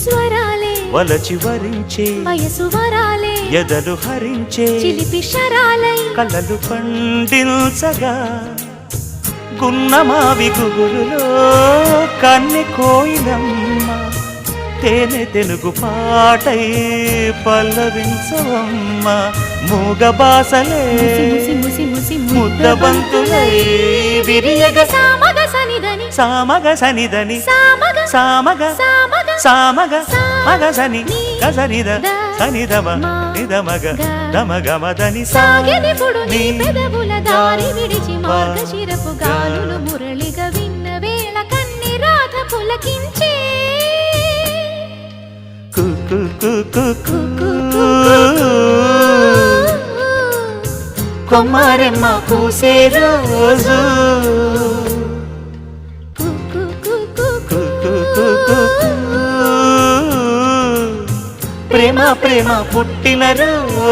స్వరాలే వలచి వరించే వయసు వరాలే ఎదలు హరించే చిలిపి శరాలై కలలు పండించగా గున్నమావి గుగురులో కన్నె కోయిలమ్మ తేనె తెలుగు పాటై పల్లవించవమ్మ మూగ బాసలే ముద్దబంతులై విరియగ సామగ సనిదని సామగ సనిదని సామగ సామగ సామగ సామగ మగ సని గసనిద సనిదమ నిదమగ దమగమదని సాగెనిపుడు నీ పెదవుల దారి విడిచి మార్గశిరపు గాలులు మురళిగా విన్న వేళ కన్ని రాధ పులకించే కొమ్మారెమ్మ పూసే రోజు ప్రేమ ప్రేమ పుట్టిన రోజు